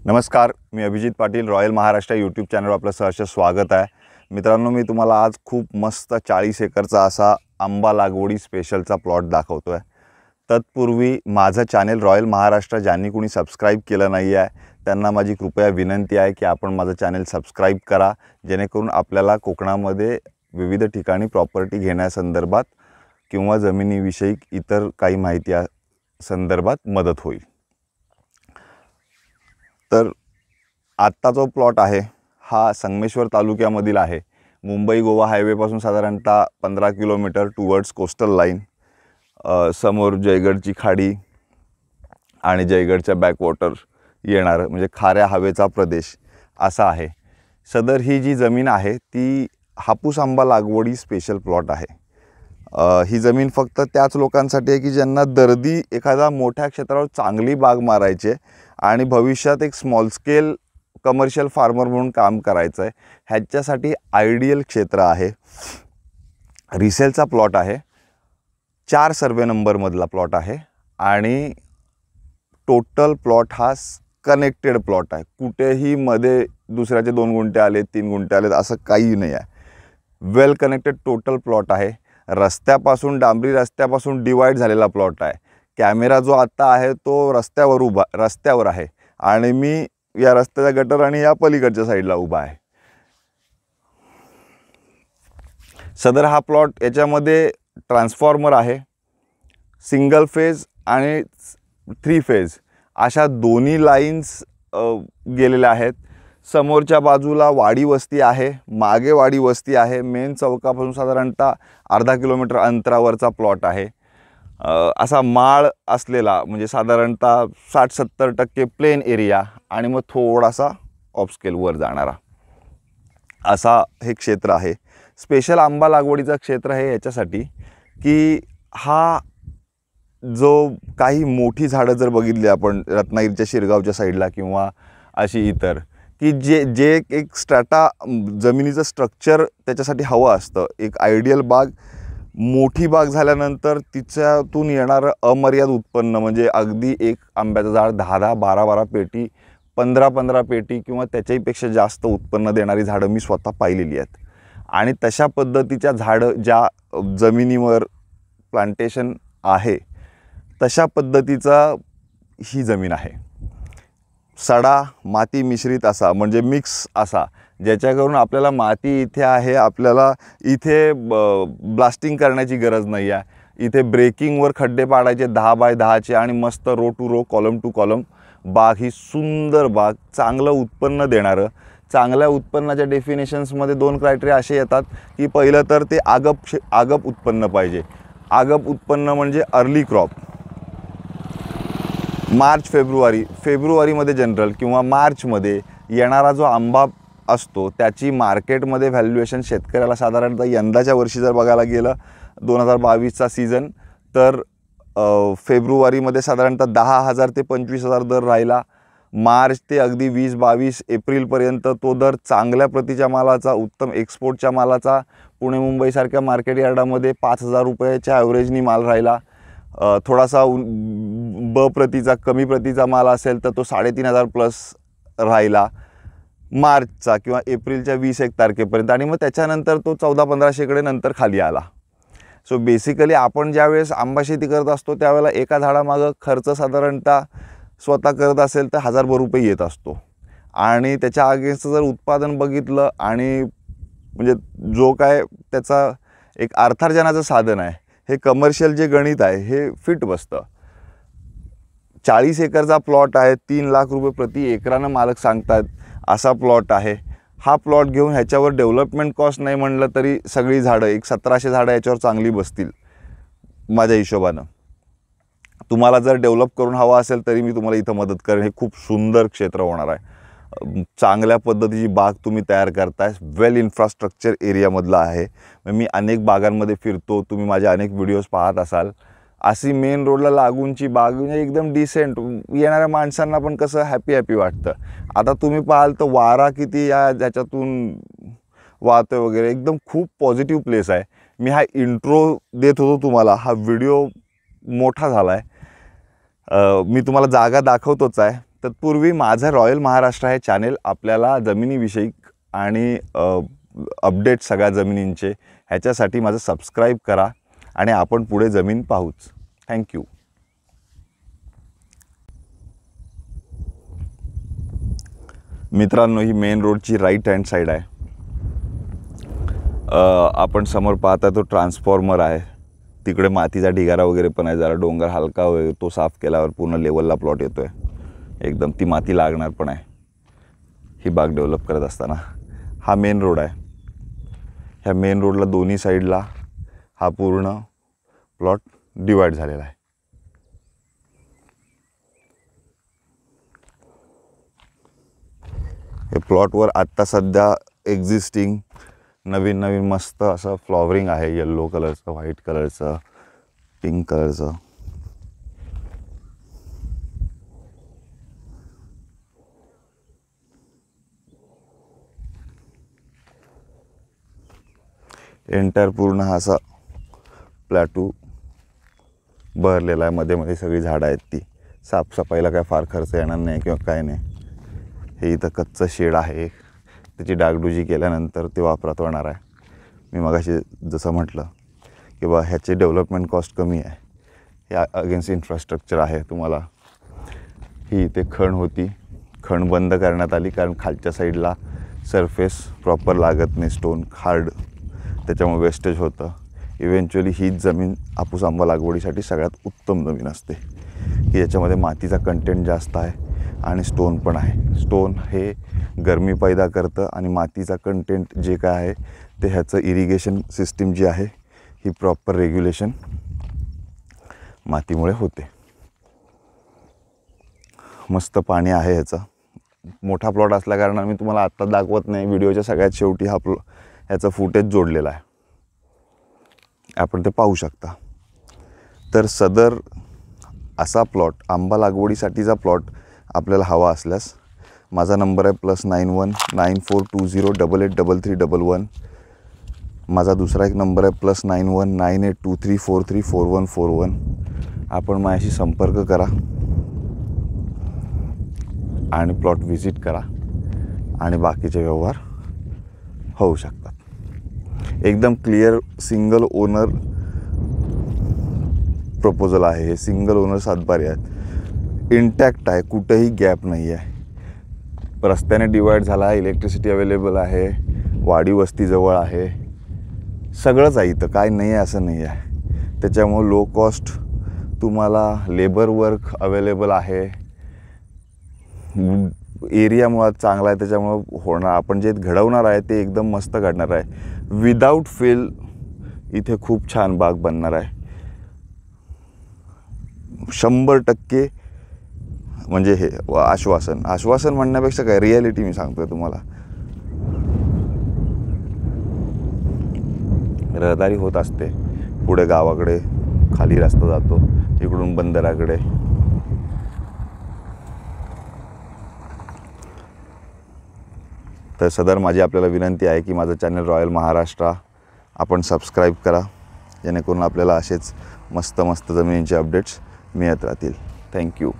नमस्कार, मी Abhijit Patil. Royal Maharashtra YouTube चॅनलवर आपलं सहर्ष स्वागत आहे. मित्रांनो, मी तुम्हाला आज खूप मस्त 40 एकरचा असा आंबा लागवडी स्पेशलचा प्लॉट दाखवतो आहे. तत्पूर्वी माझं चॅनल रॉयल महाराष्ट्र ज्यांनी कोणी सबस्क्राईब केलं नाही आहे त्यांना माझी कृपया विनंती आहे की आपण माझं चॅनल सबस्क्राईब करा, जेणेकरून आपल्याला कोकणामध्ये विविध ठिकाणी प्रॉपर्टी घेण्यासंदर्भात किंवा जमिनीविषयी इतर काही माहिती संदर्भात मदत होईल. तर आत्ता जो प्लॉट आहे हा संगमेश्वर तालुक्यामधील आहे. मुंबई गोवा हायवेपासून साधारणतः 15 किलोमीटर टुवर्ड्स कोस्टल लाईन. समोर जयगडची खाडी आणि जयगडच्या बॅकवॉटर येणार म्हणजे खाऱ्या हवेचा प्रदेश असा आहे. सदर ही जी जमीन आहे ती हापूस आंबा लागवडी स्पेशल प्लॉट आहे. ही जमीन फक्त त्याच लोकांसाठी आहे की ज्यांना दर्दी एखादा मोठ्या क्षेत्रावर चांगली बाग मारायची आहे आणि भविष्यात एक स्मॉल स्केल कमर्शियल फार्मर म्हणून काम करायचं आहे. ह्याच्यासाठी आयडियल क्षेत्र आहे. रिसेलचा प्लॉट आहे. 4 सर्वे नंबरमधला प्लॉट आहे आणि टोटल प्लॉट हा कनेक्टेड प्लॉट आहे. कुठेही मध्ये दुसऱ्याचे 2 गुंठे आले 3 गुंठे आले असं काही नाही आहे. वेल कनेक्टेड टोटल प्लॉट आहे. रस्त्यापासून डांबरी रस्त्यापासून डिवाइड झालेला प्लॉट आहे. कॅमेरा जो आता आहे तो रस्त्यावर आहे आणि मी या रस्त्याच्या गटर आणि या पलीकडच्या साईडला उभा आहे. सदर हा प्लॉट याच्यामध्ये ट्रान्सफॉर्मर आहे. सिंगल फेज आणि 3 फेज अशा दोन्ही लाईन्स गेलेल्या आहेत. समोरच्या बाजूला वाडी वस्ती आहे, मागे वाडी वस्ती आहे. मेन चौकापासून साधारणतः अर्धा किलोमीटर अंतरावरचा प्लॉट आहे. असा माळ असलेला म्हणजे साधारणतः 60-70% प्लेन एरिया आणि मग थोडासा ऑफस्केल वर जाणारा असा हे क्षेत्र आहे. स्पेशल आंबा लागवडीचं क्षेत्र आहे याच्यासाठी की हा जो काही मोठी झाडं जर बघितली आपण रत्नागिरीच्या शिरगावच्या साईडला किंवा अशी इतर की जे एक स्ट्रॅटा जमिनीचं स्ट्रक्चर त्याच्यासाठी हवं असतं. एक आयडियल बाग मोठी बाग झाल्यानंतर तिच्यातून येणारं अमर्याद उत्पन्न म्हणजे अगदी एक आंब्याचं झाड 10-10, 12-12 पेटी, 15-15 पेटी किंवा त्याच्याहीपेक्षा जास्त उत्पन्न देणारी झाडं मी स्वतः पाहिलेली आहेत. आणि तशा पद्धतीच्या झाडं ज्या जमिनीवर प्लांटेशन आहे तशा पद्धतीचा ही जमीन आहे. सडा माती मिश्रित असा म्हणजे मिक्स असा ज्याच्याकरून आपल्याला माती इथे आहे, आपल्याला इथे ब्लास्टिंग करण्याची गरज नाही आहे. इथे ब्रेकिंगवर खड्डे पाडायचे 10 बाय 10चे आणि मस्त row to row column to column बाग. ही सुंदर बाग चांगलं उत्पन्न देणारं. चांगल्या उत्पन्नाच्या डेफिनेशन्समध्ये 2 क्रायटेरिया असे येतात की पहिलं तर ते आगप उत्पन्न पाहिजे. आगप उत्पन्न म्हणजे अर्ली क्रॉप. फेब्रुवारीमध्ये जनरल किंवा मार्चमध्ये येणारा जो आंबा असतो त्याची मार्केटमध्ये व्हॅल्युएशन शेतकऱ्याला साधारणतः यंदाच्या वर्षी जर बघायला गेलं 2022चा सीझन तर फेब्रुवारीमध्ये साधारणतः 10,000 ते 25,000 दर राहिला. मार्च ते अगदी 20-22 एप्रिलपर्यंत तो दर चांगल्या प्रतीच्या मालाचा, उत्तम एक्सपोर्टच्या मालाचा पुणे मुंबईसारख्या मार्केट यार्डामध्ये 5,000 रुपयाच्या ॲव्हरेजनी माल राहिला. थोडासा ब प्रतीचा कमी प्रतीचा माल असेल तर तो 3,500 प्लस राहिला मार्चचा किंवा एप्रिलच्या 20-1 तारखेपर्यंत आणि मग त्याच्यानंतर तो 1400-1500कडे नंतर खाली आला. सो बेसिकली आपण ज्यावेळेस आंबा शेती करत असतो त्यावेळेला एका झाडामागं खर्च साधारणतः स्वतः करत असेल तर 1,000 रुपये येत असतो आणि त्याच्या अगेन्स्ट जर उत्पादन बघितलं आणि म्हणजे जो काय त्याचा एक अर्थार्जनाचं साधन आहे हे कमर्शियल जे गणित आहे हे फिट बसतं. 40 एकरचा प्लॉट आहे. 3 लाख रुपये प्रति एकरानं मालक सांगतात असा प्लॉट आहे. हा प्लॉट घेऊन ह्याच्यावर डेव्हलपमेंट कॉस्ट नाही म्हणलं तरी सगळी झाडं एक 1700 झाडं याच्यावर चांगली बसतील माझ्या हिशोबानं. तुम्हाला जर डेव्हलप करून हवा असेल तरी मी तुम्हाला इथं मदत करेन. हे खूप सुंदर क्षेत्र होणार आहे. चांगल्या पद्धतीची बाग तुम्ही तयार करताय. वेल इन्फ्रास्ट्रक्चर एरियामधला आहे. मी अनेक बागांमध्ये फिरतो, तुम्ही माझे अनेक व्हिडिओज पाहत असाल. अशी मेन रोडला लागूनची बाग म्हणजे एकदम डिसेंट. येणाऱ्या माणसांना पण कसं हॅपी वाटतं. आता तुम्ही पाहाल तर वारा किती ज्याच्यातून वाहतोय वगैरे एकदम खूप पॉझिटिव्ह प्लेस आहे. मी हा इंट्रो देत होतो तुम्हाला. हा व्हिडिओ मोठा झाला आहे. मी तुम्हाला जागा दाखवतोच आहे. तत्पूर्वी माझं रॉयल महाराष्ट्र हे चॅनेल आपल्याला जमिनीविषयी आणि अपडेट सगळ्या जमिनींचे ह्याच्यासाठी माझं सबस्क्राईब करा आणि आपण पुढे जमीन पाहूच. थँक्यू. मित्रांनो, ही मेन रोडची राईट हँड साईड आहे. आपण समोर पाहता तो ट्रान्सफॉर्मर आहे. तिकडे मातीचा ढिगारा वगैरे पण आहे. जरा डोंगर हलका वगैरे तो साफ केल्यावर पूर्ण लेवलला प्लॉट येतो आहे. एकदम ती माती लागणार पण आहे ही बाग डेव्हलप करत असताना. हा मेन रोड आहे. ह्या मेन रोडला दोन्ही साईडला हा पूर्ण प्लॉट डिवाईड झालेला आहे. हे प्लॉटवर आत्ता सध्या एक्झिस्टिंग नवीन मस्त असं फ्लॉवरिंग आहे. येल्लो कलरचं, व्हाईट कलरचं, पिंक कलरचं. एंटायर पूर्ण हा असा प्लॅटू बहरलेला आहे. मध्ये सगळी झाडं आहेत. ती साफसफाईला काय फार खर्च येणार नाही किंवा काय नाही. हे इथं कच्चं शेड आहे. त्याची डागडुजी केल्यानंतर ते वापरात होणार आहे. मी मगाशी जसं म्हटलं की बा ह्याचे डेव्हलपमेंट कॉस्ट कमी आहे. हे अगेन्स्ट इन्फ्रास्ट्रक्चर आहे. तुम्हाला ही इथे खण होती. खण बंद करण्यात आली कारण खालच्या साईडला सरफेस प्रॉपर लागत नाही. स्टोन हार्ड, त्याच्यामुळे वेस्टेज होतं. इव्हेंच्युअली हीच जमीन हापूस आंबा लागवडीसाठी सगळ्यात उत्तम जमीन असते की याच्यामध्ये मातीचा कंटेंट जास्त आहे आणि स्टोन पण आहे. स्टोन हे गरमी पैदा करतं आणि मातीचा कंटेंट जे काय आहे ते ह्याचं इरिगेशन सिस्टीम जी आहे ही प्रॉपर रेग्युलेशन मातीमुळे होते. मस्त पाणी आहे ह्याचं. मोठा प्लॉट असल्याकारणाने मी तुम्हाला आत्ता दाखवत नाही. व्हिडिओच्या सगळ्यात शेवटी ह्याचं फुटेज जोडलेलं आहे. आपण ते पाहू शकता. तर सदर असा प्लॉट, आंबा लागवडीसाठीचा प्लॉट आपल्याला हवा असल्यास माझा नंबर आहे +91 9420 883311. माझा दुसरा एक नंबर आहे +91 9823434141. आपण माझ्याशी संपर्क करा आणि प्लॉट व्हिजिट करा आणि बाकीचे व्यवहार होऊ शकतात. एकदम क्लिअर सिंगल ओनर प्रपोजल आहे. हे सिंगल ओनर सातबारे आहेत. इंटॅक्ट आहे, कुठेही गॅप नाही आहे. रस्त्याने डिवाईड झाला आहे. इलेक्ट्रिसिटी अवेलेबल आहे. वाडी वस्ती जवळ आहे. सगळंच आहे इथं. काय नाही आहे असं नाही आहे. त्याच्यामुळं लो कॉस्ट तुम्हाला लेबर वर्क अवेलेबल आहे. एरिया मुळात चांगला आहे. त्याच्यामुळं होणार, आपण जे घडवणार आहे ते एकदम मस्त घडणार आहे. विदाऊट फेल इथे खूप छान बाग बनणार आहे. 100% म्हणजे हे आश्वासन म्हणण्यापेक्षा काय, रिॲलिटी मी सांगतोय तुम्हाला. रहदारी होत असते पुढे गावाकडे, खाली रस्ता जातो इकडून बंदराकडे. तर सदर माझी आपल्याला विनंती आहे की माझं चॅनल रॉयल महाराष्ट्र आपण सबस्क्राईब करा, जेणेकरून आपल्याला असेच मस्त जमिनींचे अपडेट्स मिळत राहतील. थँक्यू.